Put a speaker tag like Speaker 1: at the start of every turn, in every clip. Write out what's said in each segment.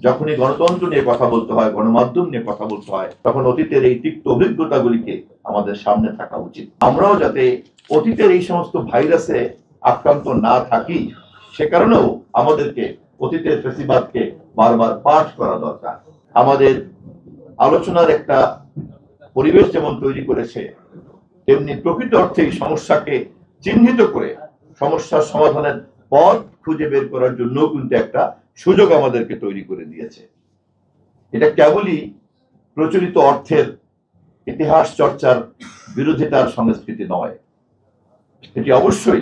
Speaker 1: যখনই গণতন্ত্র নিয়ে কথা বলতে হয়, গণমাধ্যম নিয়ে কথা বলতে হয়, তখন অতীতের এই তিক্ত অভিজ্ঞতাগুলিকে আমাদের সামনে থাকা উচিত। আমরাও যাতে অতীতের এই সমস্ত ভাইরাসে আক্রান্ত না থাকি, সে কারণেও আমাদেরকে অতীতের ফেসিবাদকে বারবার পাঠ করা দরকার। আমাদের আলোচনার একটা পরিবেশ যেমন তৈরি করেছে, তেমনি প্রকৃত অর্থে এই সমস্যাকে চিহ্নিত করে সমস্যার সমাধানের পথ খুঁজে বের করার জন্য কিন্তু একটা সুযোগ আমাদেরকে তৈরি করে দিয়েছে। এটা কেবলই প্রচলিত অর্থের ইতিহাস চর্চার বিরোধিতার সংস্কৃতি নয়, এটি অবশ্যই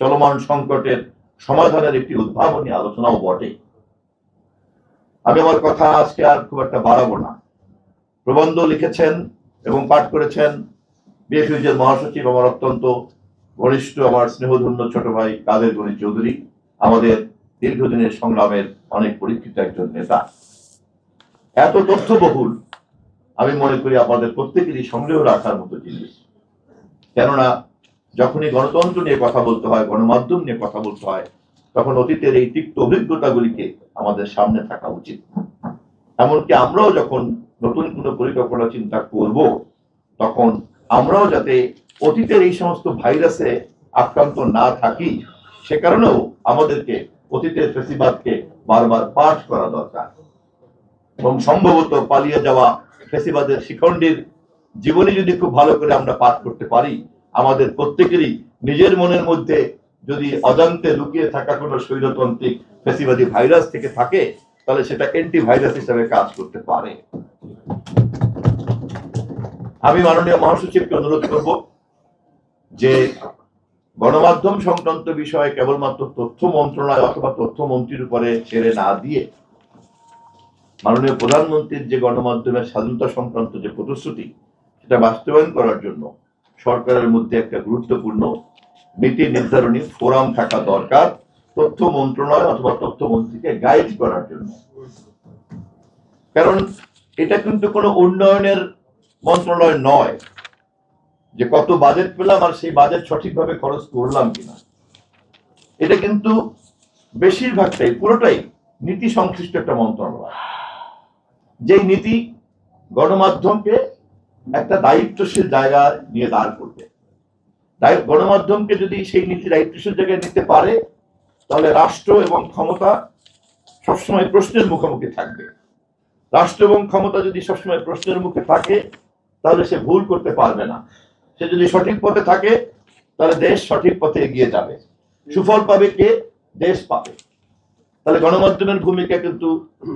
Speaker 1: চলমান সংকটের সমাধানের একটি উদ্ভাবনী আলোচনাও বটে। আমি আমার কথা আজকে আর খুব একটা বাড়াবো না। প্রবন্ধ লিখেছেন এবং পাঠ করেছেন বিএফইউজের মহাসচিব, আমার অত্যন্ত ঘনিষ্ঠ, আমার স্নেহধন্য ছোট ভাই কাদের গনি চৌধুরী, আমাদের দীর্ঘদিনের সংগ্রামের অনেক পরীক্ষিত একজন নেতা। এত তথ্যবহুল আমি মনে করি আমাদের প্রত্যেকেরই সংগ্রহ রাখার মতো জিনিস। কেননা যখনই গণতন্ত্র নিয়ে কথা বলতে হয়, গণমাধ্যম নিয়ে কথা বলতে হয়, তখন অতীতের এই তিক্ত অভিজ্ঞতাগুলিকে আমাদের সামনে থাকা উচিত। এমনকি আমরাও যখন নতুন কোনো পরিকল্পনা চিন্তা করব, তখন আমরাও যাতে অতীতের এই সমস্ত ভাইরাসে আক্রান্ত না থাকি, সে কারণেও আমাদেরকে অতীতের ফেসিবাদকে বারবার পাঠ করা দরকার এবং সম্ভবত পালিয়ে যাওয়া ফেসিবাদের শিখণ্ডীর জীবনী যদি খুব ভালো করে আমরা পাঠ করতে পারি, আমাদের প্রত্যেকেরই নিজের মনের মধ্যে যদি অজান্তে লুকিয়ে থাকা কোনো স্বৈরতান্ত্রিক ফেসিবাদী ভাইরাস থেকে থাকে, তাহলে সেটা অ্যান্টি ভাইরাস হিসেবে কাজ করতে পারে। আমি মাননীয় মহাসচিবকে অনুরোধ করব যে গণমাধ্যম সংক্রান্ত বিষয়ে কেবলমাত্র তথ্য মন্ত্রণালয় অথবা তথ্যমন্ত্রীর উপরে ছেড়ে না দিয়ে মাননীয় প্রধানমন্ত্রীর যে গণমাধ্যমের স্বাধীনতা সংক্রান্ত যে প্রতিশ্রুতি, সেটা বাস্তবায়ন করার জন্য সরকারের মধ্যে একটা গুরুত্বপূর্ণ নীতি নির্ধারণী ফোরাম থাকা দরকার, তথ্য মন্ত্রণালয় অথবা তথ্যমন্ত্রীকে গাইড করার জন্য। কারণ এটা কিন্তু কোনো উন্নয়নের মন্ত্রণালয় নয় যে কত বাজেট পেলাম আর সেই বাজেট সঠিকভাবে খরচ করলাম কিনা। এটা কিন্তু বেশিরভাগটাই, পুরোটাই নীতি সংশ্লিষ্ট একটা মন্ত্রণালয়, যেই নীতি গণমাধ্যমকে একটা দায়িত্বশীল জায়গায় নিয়ে দাঁড় করবে। গণমাধ্যমকে যদি সেই নীতি দায়িত্বশীল জায়গায় নিতে পারে, তাহলে রাষ্ট্র এবং ক্ষমতা সবসময় প্রশ্নের মুখোমুখি থাকবে। রাষ্ট্র এবং ক্ষমতা যদি সবসময় প্রশ্নের মুখে থাকে, তাহলে সে ভুল করতে পারবে না। সে যদি সঠিক পথে থাকে, তাহলে দেশ সঠিক পথে এগিয়ে যাবে। সুফল পাবে কে? দেশ পাবে। তাহলে গণমাধ্যমের ভূমিকা কিন্তু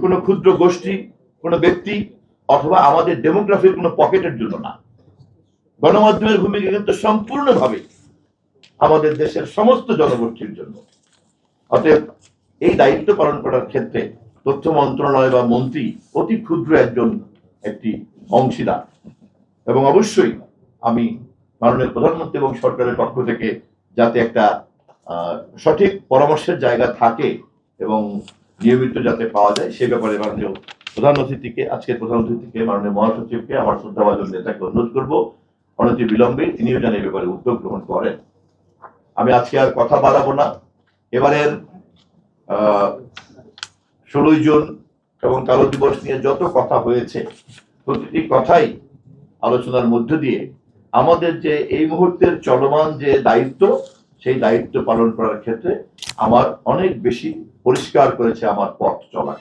Speaker 1: কোনো ক্ষুদ্র গোষ্ঠী, কোনো ব্যক্তি অথবা আমাদের ডেমোগ্রাফির কোনো পকেটের জন্য না। গণমাধ্যমের ভূমিকা কিন্তু সম্পূর্ণভাবে আমাদের দেশের সমস্ত জনগোষ্ঠীর জন্য। অতএব এই দায়িত্ব পালন করার ক্ষেত্রে তথ্য মন্ত্রণালয় বা মন্ত্রী অতি ক্ষুদ্র একটি অংশীদার। এবং অবশ্যই আমি মাননীয় প্রধানমন্ত্রী এবং সরকারের পক্ষ থেকে যাতে একটা সঠিক পরামর্শের জায়গা থাকে এবং নিয়মিত যাতে পাওয়া যায়, সে ব্যাপারে মাননীয় প্রধান অতিথিকে, আজকের প্রধান অতিথিকে মাননীয় মহাসচিবকে, আমার শ্রদ্ধাভাজন নেতাকে অনুরোধ করবো অনতি বিলম্বে তিনিও যেন এই ব্যাপারে উদ্যোগ গ্রহণ করেন। আমি আজকে আর কথা বাড়াবো না। এবারের 16 জুন এবং কালো দিবস নিয়ে যত কথা হয়েছে, প্রতিটি কথাই আলোচনার মধ্য দিয়ে আমাদের যে এই মুহূর্তের চলমান যে দায়িত্ব, সেই দায়িত্ব পালন করার ক্ষেত্রে আমার অনেক বেশি পরিষ্কার করেছে আমার পথ চলা।